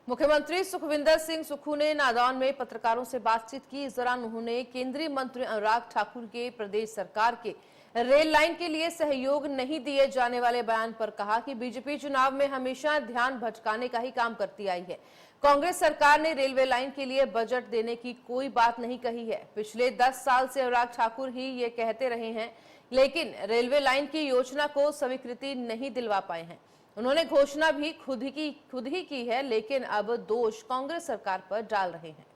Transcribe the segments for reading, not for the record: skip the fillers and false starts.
मुख्यमंत्री सुखविंदर सिंह सुक्खू ने नादौन में पत्रकारों से बातचीत की। इस दौरान उन्होंने केंद्रीय मंत्री अनुराग ठाकुर के प्रदेश सरकार के रेल लाइन के लिए सहयोग नहीं दिए जाने वाले बयान पर कहा कि बीजेपी चुनाव में हमेशा ध्यान भटकाने का ही काम करती आई है। कांग्रेस सरकार ने रेलवे लाइन के लिए बजट देने की कोई बात नहीं कही है। पिछले 10 साल से अनुराग ठाकुर ही ये कहते रहे हैं, लेकिन रेलवे लाइन की योजना को स्वीकृति नहीं दिलवा पाए हैं। उन्होंने घोषणा भी खुद ही की है, लेकिन अब दोष कांग्रेस सरकार पर डाल रहे हैं।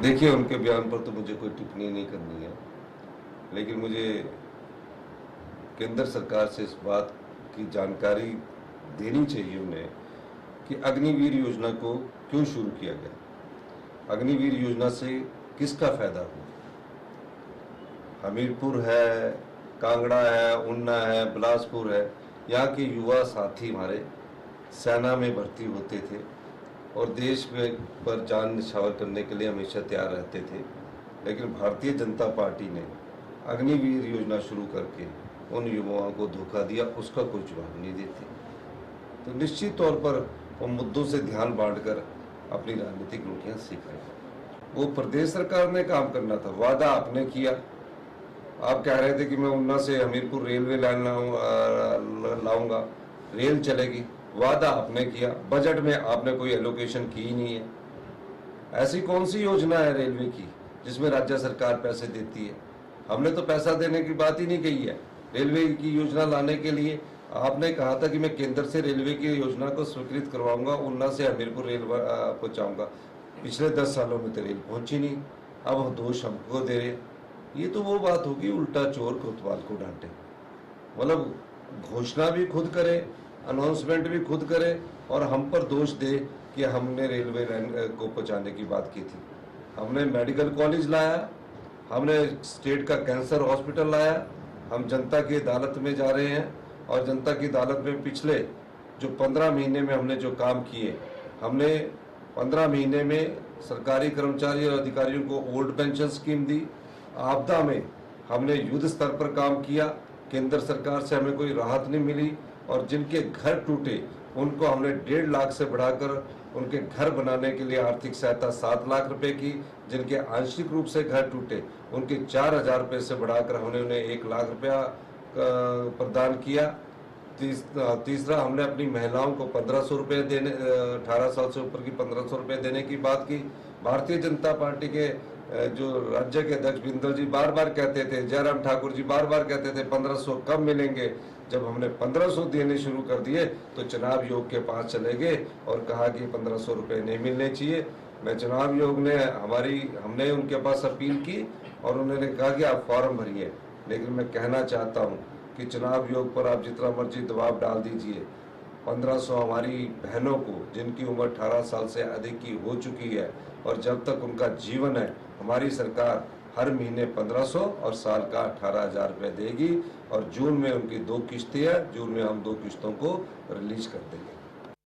देखिए, उनके बयान पर तो मुझे कोई टिप्पणी नहीं करनी है, लेकिन मुझे केंद्र सरकार से इस बात की जानकारी देनी चाहिए उन्हें कि अग्निवीर योजना को क्यों शुरू किया गया। अग्निवीर योजना से किसका फायदा हुआ। हमीरपुर है, कांगड़ा है, उन्ना है, बिलासपुर है, यहाँ के युवा साथी हमारे सेना में भर्ती होते थे और देश में पर जान न्यौछावर करने के लिए हमेशा तैयार रहते थे। लेकिन भारतीय जनता पार्टी ने अग्निवीर योजना शुरू करके उन युवाओं को धोखा दिया, उसका कोई जवाब नहीं देते। तो निश्चित तौर पर वो मुद्दों से ध्यान बांटकर अपनी राजनीतिक रोटियां सीख रहे हैं। वो प्रदेश सरकार ने काम करना था, वादा आपने किया। आप कह रहे थे कि मैं उन्ना से हमीरपुर रेलवे लाइन लाऊंगा, रेल चलेगी, वादा आपने किया। बजट में आपने कोई एलोकेशन की ही नहीं है। ऐसी कौन सी योजना है रेलवे की जिसमें राज्य सरकार पैसे देती है। हमने तो पैसा देने की बात ही नहीं कही है। रेलवे की योजना लाने के लिए आपने कहा था कि मैं केंद्र से रेलवे की योजना को स्वीकृत करवाऊंगा, उन्ना से हमीरपुर रेल पहुंचाऊंगा। पिछले 10 सालों में तो रेल पहुंची नहीं, अब हम दोष हमको दे रहे। ये तो वो बात होगी, उल्टा चोर कोतवाल को डांटे। मतलब घोषणा भी खुद करे, अनाउंसमेंट भी खुद करे और हम पर दोष दे कि हमने रेलवे लाइन को पहुंचाने की बात की थी। हमने मेडिकल कॉलेज लाया, हमने स्टेट का कैंसर हॉस्पिटल लाया। हम जनता की अदालत में जा रहे हैं और जनता की अदालत में पिछले जो 15 महीने में हमने जो काम किए, हमने 15 महीने में सरकारी कर्मचारी और अधिकारियों को ओल्ड पेंशन स्कीम दी। आपदा में हमने युद्ध स्तर पर काम किया। केंद्र सरकार से हमें कोई राहत नहीं मिली और जिनके घर टूटे उनको हमने 1.5 लाख से बढ़ाकर उनके घर बनाने के लिए आर्थिक सहायता 7 लाख रुपए की। जिनके आंशिक रूप से घर टूटे उनके 4,000 रुपये से बढ़ाकर हमने उन्हें 1 लाख रुपया प्रदान किया। तीसरा, हमने अपनी महिलाओं को 1,500 रुपये देने, 18 साल से ऊपर की 1,500 रुपये देने की बात की। भारतीय जनता पार्टी के जो राज्य के अध्यक्ष बिंदल जी बार बार कहते थे, जयराम ठाकुर जी बार बार कहते थे 1,500 कब मिलेंगे। जब हमने 1,500 देने शुरू कर दिए तो चुनाव आयोग के पास चले गए और कहा कि 1,500 रुपये नहीं मिलने चाहिए। मैं चुनाव आयोग ने हमने उनके पास अपील की और उन्होंने कहा कि आप फॉर्म भरिए। लेकिन मैं कहना चाहता हूँ कि चुनाव आयोग पर आप जितना मर्जी दबाव डाल दीजिए, 1,500 हमारी बहनों को जिनकी उम्र 18 साल से अधिक की हो चुकी है और जब तक उनका जीवन है, हमारी सरकार हर महीने 1,500 और साल का 18,000 रुपये देगी। और जून में उनकी 2 किस्तें हैं, जून में हम 2 किस्तों को रिलीज कर देंगे।